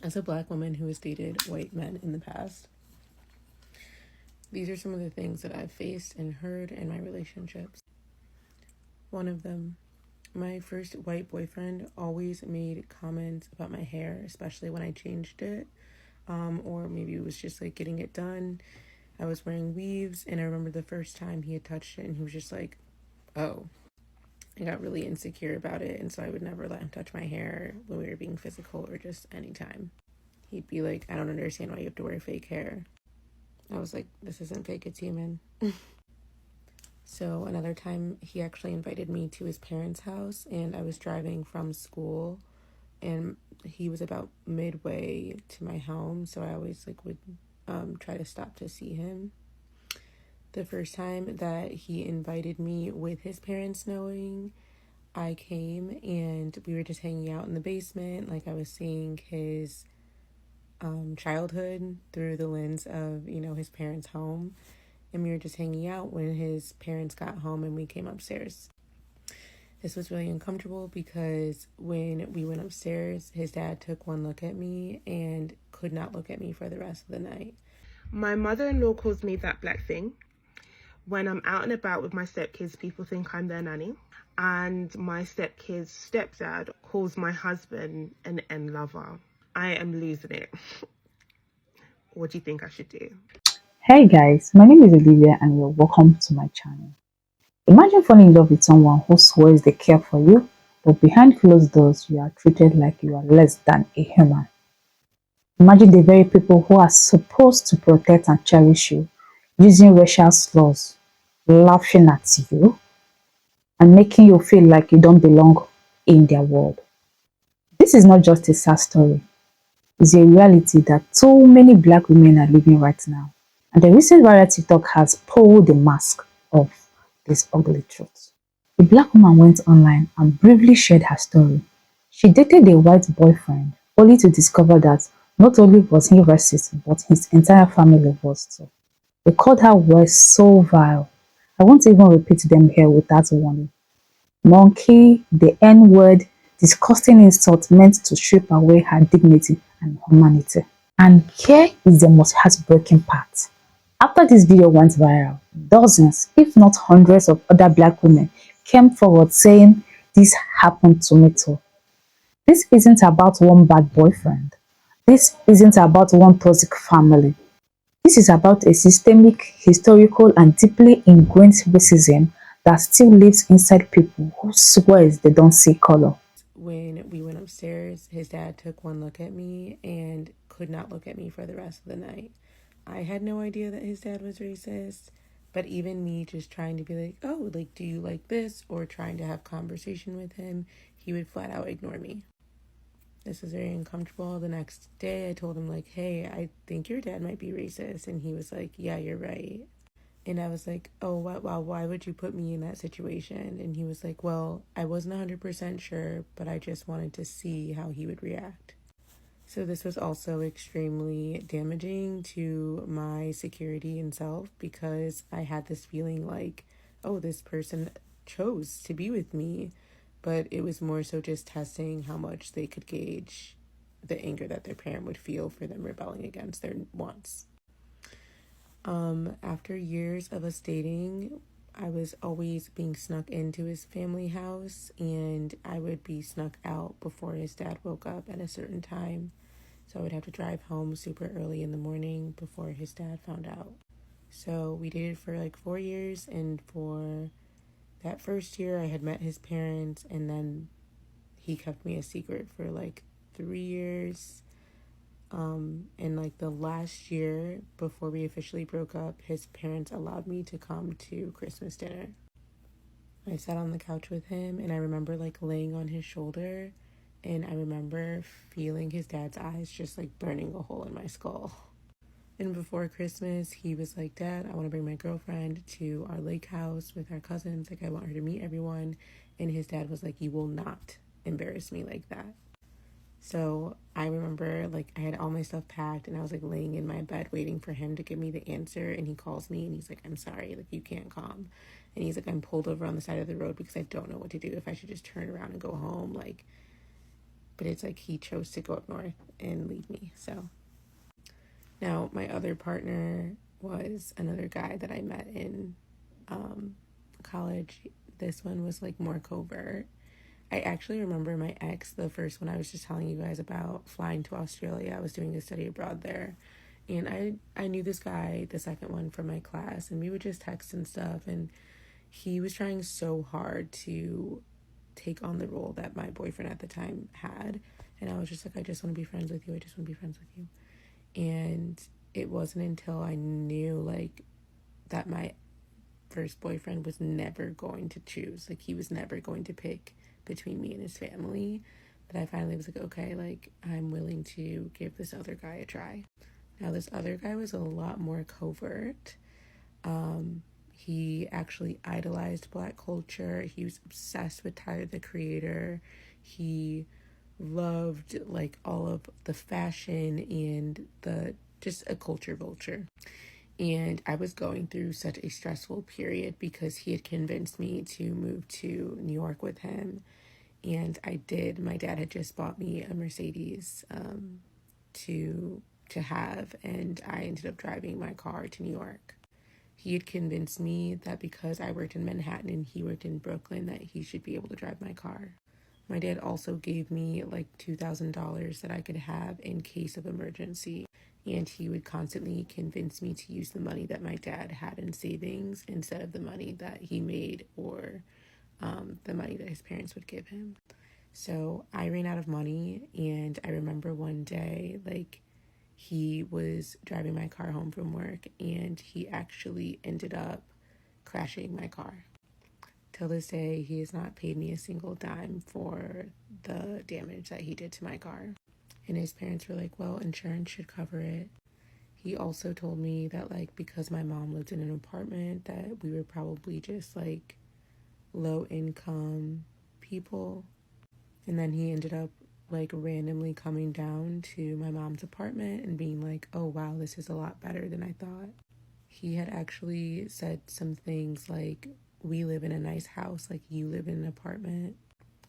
as a Black woman who has dated white men in the past, these are some of the things that I've faced and heard in my relationships. One of them, my first white boyfriend always made comments about my hair, especially when I changed it, or maybe it was just like getting it done. I was wearing weaves, and I remember the first time he had touched it, and he was just like, oh. I got really insecure about it, and so I would never let him touch my hair when we were being physical or just anytime. He'd be like, I don't understand why you have to wear fake hair. I was like, this isn't fake, it's human. So another time, he actually invited me to his parents' house, and I was driving from school, and he was about midway to my home, so I always would try to stop to see him. The first time that he invited me with his parents knowing, I came and we were just hanging out in the basement. Like, I was seeing his childhood through the lens of, his parents' home. And we were just hanging out when his parents got home and we came upstairs. This was really uncomfortable because when we went upstairs, his dad took one look at me and could not look at me for the rest of the night. My mother-in-law calls me that black thing. When I'm out and about with my stepkids, people think I'm their nanny. And my stepkid's stepdad calls my husband an N lover. I am losing it. What do you think I should do? Hey guys, my name is Olivia and you're welcome to my channel. Imagine falling in love with someone who swears they care for you, but behind closed doors you are treated like you are less than a human. Imagine the very people who are supposed to protect and cherish you, using racial slurs, laughing at you, and making you feel like you don't belong in their world. This is not just a sad story, it's a reality that so many black women are living right now. And the recent viral TikTok has pulled the mask of this ugly truth. A black woman went online and bravely shared her story. She dated a white boyfriend only to discover that not only was he racist, but his entire family was too. They called her words so vile. I won't even repeat them here without warning. Monkey, the N-word, disgusting insult meant to strip away her dignity and humanity. And here is the most heartbreaking part. After this video went viral, dozens, if not hundreds of other black women came forward saying, this happened to me too. This isn't about one bad boyfriend. This isn't about one toxic family. This is about a systemic, historical, and deeply ingrained racism that still lives inside people who swears they don't see color. When we went upstairs, his dad took one look at me and could not look at me for the rest of the night. I had no idea that his dad was racist, but even me just trying to be like, oh, like, do you like this? Or trying to have conversation with him, he would flat out ignore me. This was very uncomfortable. The next day I told him, like, hey, I think your dad might be racist. And he was like, yeah, you're right. And I was like, oh, wow, why would you put me in that situation? And he was like, well, I wasn't 100% sure, but I just wanted to see how he would react. So this was also extremely damaging to my security and self because I had this feeling like, oh, this person chose to be with me. But it was more so just testing how much they could gauge the anger that their parent would feel for them rebelling against their wants. After years of us dating, I was always being snuck into his family house, and I would be snuck out before his dad woke up at a certain time. So I would have to drive home super early in the morning before his dad found out. So we dated for like 4 years, and for that first year I had met his parents, and then he kept me a secret for like 3 years. And like the last year before we officially broke up, his parents allowed me to come to Christmas dinner. I sat on the couch with him, and I remember like laying on his shoulder, and I remember feeling his dad's eyes just like burning a hole in my skull. And before Christmas, he was like, Dad, I want to bring my girlfriend to our lake house with our cousins. Like, I want her to meet everyone. And his dad was like, you will not embarrass me like that. So I remember like I had all my stuff packed and I was like laying in my bed waiting for him to give me the answer, and he calls me and he's like, I'm sorry, like you can't come. And he's like, I'm pulled over on the side of the road because I don't know what to do, if I should just turn around and go home. Like, but it's like he chose to go up north and leave me. So now my other partner was another guy that I met in college. This one was like more covert. I actually remember my ex, the first one I was just telling you guys about, flying to Australia. I was doing a study abroad there. And I knew this guy, the second one, from my class, and we would just text and stuff. And he was trying so hard to take on the role that my boyfriend at the time had. And I was just like, I just want to be friends with you. I just want to be friends with you. And it wasn't until I knew, like, that my first boyfriend was never going to choose. Like, he was never going to pick between me and his family, that I finally was like, okay, like, I'm willing to give this other guy a try. Now, this other guy was a lot more covert. He actually idolized Black culture. He was obsessed with Tyler, the Creator. He loved, like, all of the fashion and the just a culture vulture. And I was going through such a stressful period because he had convinced me to move to New York with him. And I did. My dad had just bought me a Mercedes to have, and I ended up driving my car to New York. He had convinced me that because I worked in Manhattan and he worked in Brooklyn, that he should be able to drive my car. My dad also gave me like $2,000 that I could have in case of emergency. And he would constantly convince me to use the money that my dad had in savings instead of the money that he made, or the money that his parents would give him. So I ran out of money, and I remember one day, like, he was driving my car home from work, and he actually ended up crashing my car. Till this day, he has not paid me a single dime for the damage that he did to my car. And his parents were like, well, insurance should cover it. He also told me that, like, because my mom lived in an apartment, that we were probably just, like, low income people. And then he ended up, like, randomly coming down to my mom's apartment and being like, oh wow, this is a lot better than I thought. He had actually said some things like, we live in a nice house, like, you live in an apartment.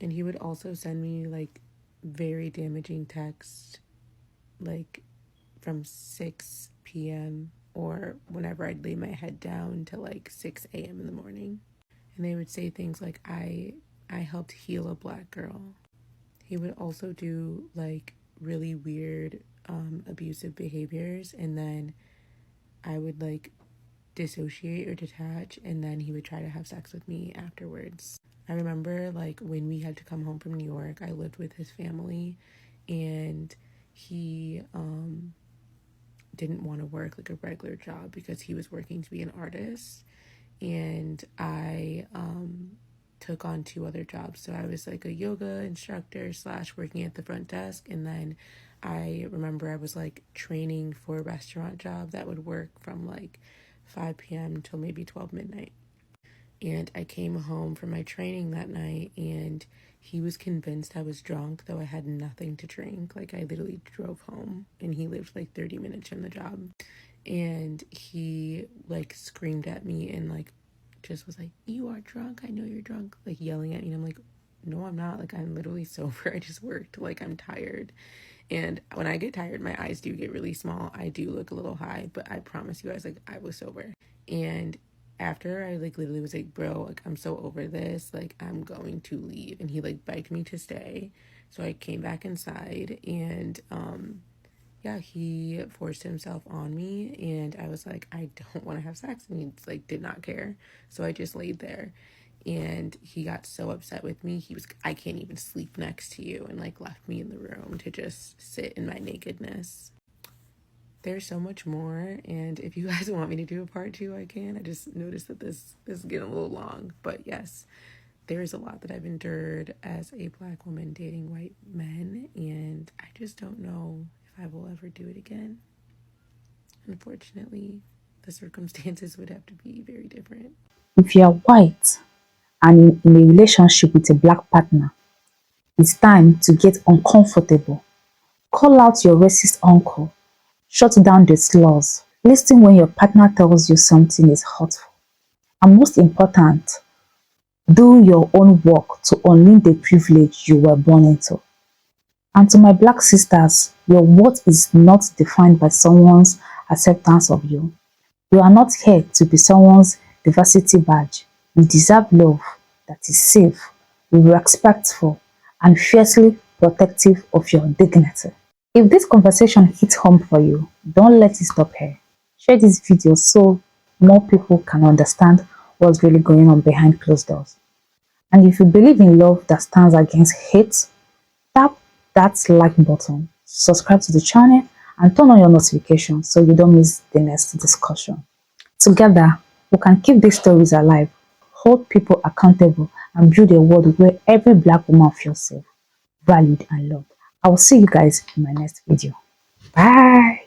And he would also send me, like, very damaging texts, like, from 6 p.m. or whenever I'd lay my head down to like 6 a.m. in the morning. And they would say things like, I helped heal a Black girl. He would also do like really weird abusive behaviors, and then I would like dissociate or detach, and then he would try to have sex with me afterwards. I remember like when we had to come home from New York, I lived with his family, and he didn't want to work like a regular job because he was working to be an artist. And I took on 2 other jobs. So I was like a yoga instructor / working at the front desk. And then I remember I was like training for a restaurant job that would work from like 5 p.m. till maybe 12 midnight. And I came home from my training that night, and he was convinced I was drunk, though I had nothing to drink. Like, I literally drove home, and he lived like 30 minutes from the job. And he like screamed at me and like just was like, you are drunk, I know you're drunk, like yelling at me. And I'm like, no, I'm not. Like, I'm literally sober. I just worked. Like, I'm tired. And when I get tired, my eyes do get really small. I do look a little high, but I promise you guys, like, I was sober. And after I like literally was like, bro, like, I'm so over this, like, I'm going to leave. And he like begged me to stay. So I came back inside, and yeah, he forced himself on me, and I was like, I don't want to have sex. And he like did not care. So I just laid there, and he got so upset with me. He was, I can't even sleep next to you, and like left me in the room to just sit in my nakedness. There's so much more, and if you guys want me to do a part 2, I can. I just noticed that this is getting a little long, but yes, there is a lot that I've endured as a Black woman dating white men, and I just don't know if I will ever do it again. Unfortunately, the circumstances would have to be very different. If you are white and in a relationship with a Black partner, it's time to get uncomfortable. Call out your racist uncle. Shut down the slurs. Listen when your partner tells you something is hurtful. And most important, do your own work to unlearn the privilege you were born into. And to my black sisters, your worth is not defined by someone's acceptance of you. You are not here to be someone's diversity badge. You deserve love that is safe, respectful, and fiercely protective of your dignity. If this conversation hit home for you, don't let it stop here. Share this video so more people can understand what's really going on behind closed doors. And if you believe in love that stands against hate, tap that like button, subscribe to the channel, and turn on your notifications so you don't miss the next discussion. Together, we can keep these stories alive, hold people accountable, and build a world where every black woman feels safe, valued, and loved. I will see you guys in my next video. Bye!